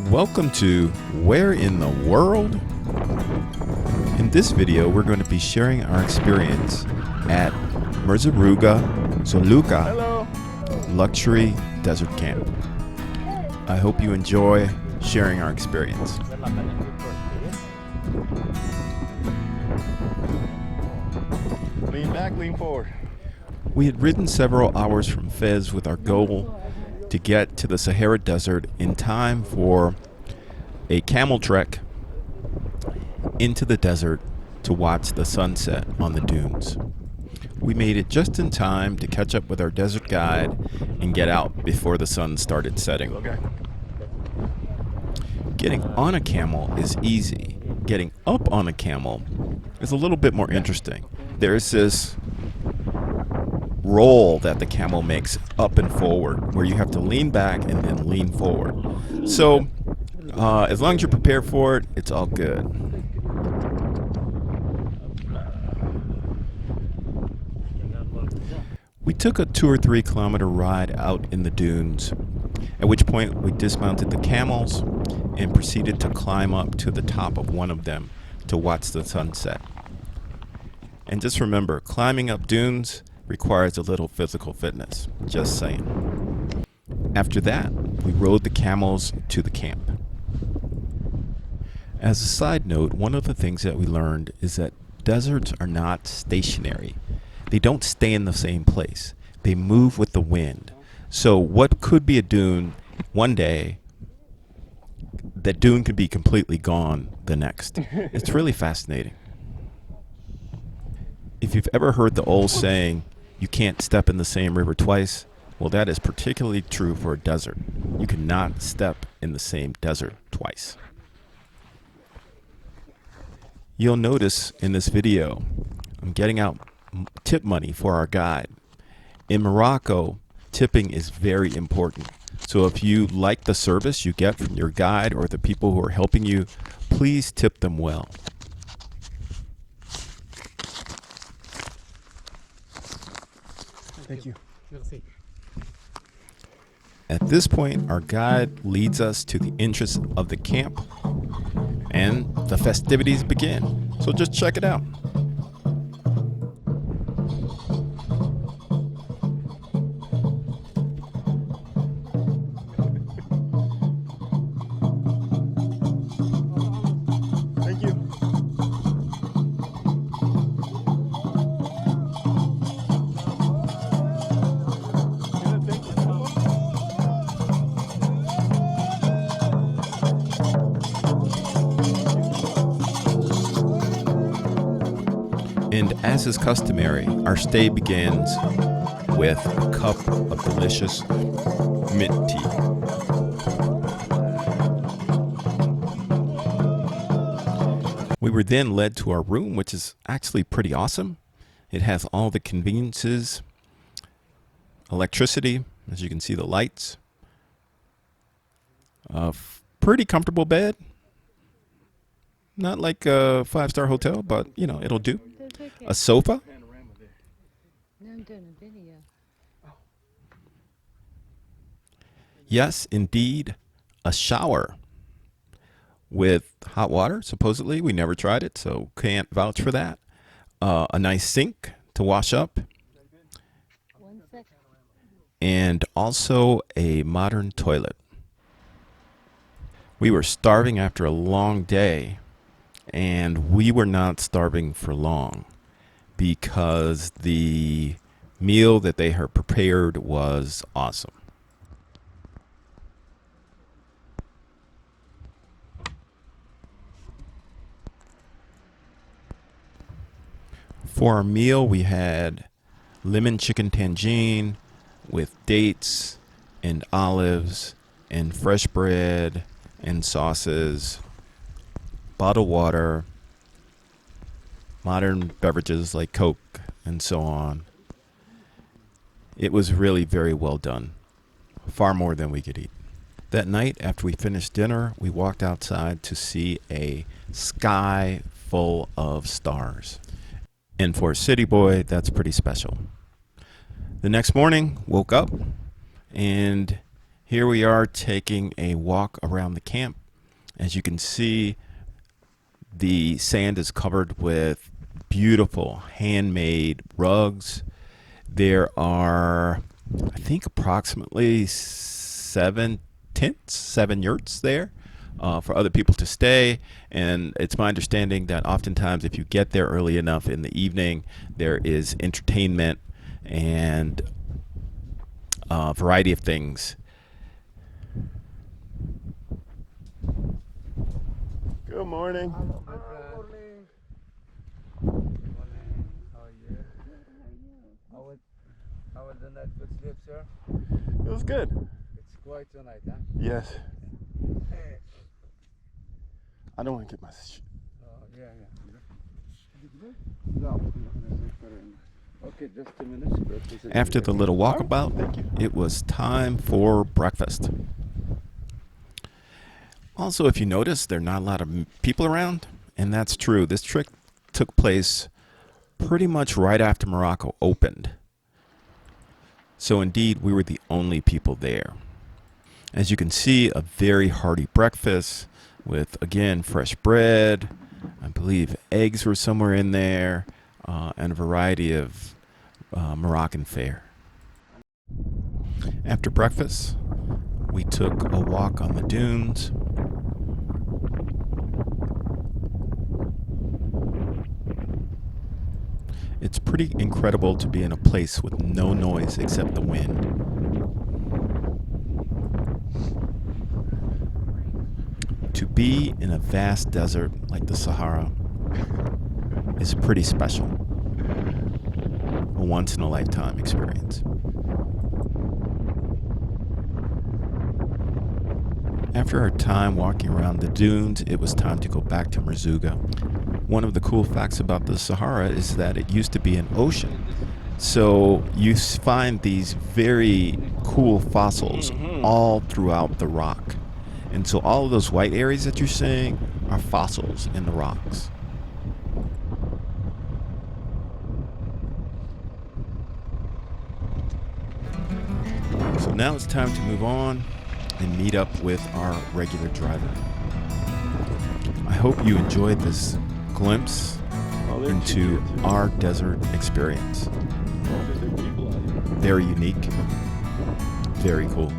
Welcome to Where in the World? In this video, we're going to be sharing our experience at Merzouga Xaluca Luxury Desert Camp. I hope you enjoy sharing our experience. Lean back, lean forward. We had ridden several hours from Fez with our goal to get to the Sahara Desert in time for a camel trek into the desert to watch the sunset on the dunes. We made it just in time to catch up with our desert guide and get out before the sun started setting. Okay. Getting on a camel is easy. Getting up on a camel is a little bit more interesting. There's this roll that the camel makes up and forward where you have to lean back and then lean forward. So as long as you're prepared for it, it's all good. We took a 2 or 3 kilometer ride out in the dunes, at which point we dismounted the camels and proceeded to climb up to the top of one of them to watch the sunset. And just remember, climbing up dunes requires a little physical fitness, just saying. After that, we rode the camels to the camp. As a side note, one of the things that we learned is that deserts are not stationary. They don't stay in the same place. They move with the wind. So what could be a dune one day, that dune could be completely gone the next. It's really fascinating. If you've ever heard the old saying, you can't step in the same river twice, well, that is particularly true for a desert. You cannot step in the same desert twice. You'll notice in this video, I'm getting out tip money for our guide. In Morocco, tipping is very important. So if you like the service you get from your guide or the people who are helping you, please tip them well. Thank you. At this point, our guide leads us to the entrance of the camp and the festivities begin. So just check it out. Thank you. And as is customary, our stay begins with a cup of delicious mint tea. We were then led to our room, which is actually pretty awesome. It has all the conveniences, electricity, as you can see, the lights, a pretty comfortable bed. Not like a 5-star hotel, but, you know, it'll do. A sofa. Yes, indeed, a shower with hot water, supposedly. We never tried it, so can't vouch for that. A nice sink to wash up. And also a modern toilet. We were starving after a long day, and we were not starving for long because the meal that they had prepared was awesome. For our meal, we had lemon chicken tangine with dates and olives and fresh bread and sauces, bottled water, modern beverages like Coke, and so on. It was really very well done. Far more than we could eat. That night, after we finished dinner, we walked outside to see a sky full of stars. And for a city boy, that's pretty special. The next morning, woke up, and Here we are taking a walk around the camp. As you can see, the sand is covered with beautiful handmade rugs. There are, I think, approximately 7 tents, 7 yurts there for other people to stay. And it's my understanding that oftentimes if you get there early enough in the evening, there is entertainment and a variety of things. Good morning. Hello, my friend. Morning. How are you? How was the night? Good sleep, sir? It was good. It's quiet tonight, huh? Yes. I don't want to get my. Yeah. Okay, just 2 minutes. After the little walkabout, it was time for breakfast. Also, if you notice, there are not a lot of people around, and that's true. This trip took place pretty much right after Morocco opened. So indeed, we were the only people there. As you can see, a very hearty breakfast with, again, fresh bread. I believe eggs were somewhere in there, and a variety of Moroccan fare. After breakfast, we took a walk on the dunes. It's pretty incredible to be in a place with no noise except the wind. To be in a vast desert like the Sahara is pretty special. A once-in-a-lifetime experience. After our time walking around the dunes, it was time to go back to Merzouga. One of the cool facts about the Sahara is that it used to be an ocean. So you find these very cool fossils all throughout the rock. And so all of those white areas that you're seeing are fossils in the rocks. So now it's time to move on and meet up with our regular driver. I hope you enjoyed this glimpse into our desert experience. Very unique, very cool.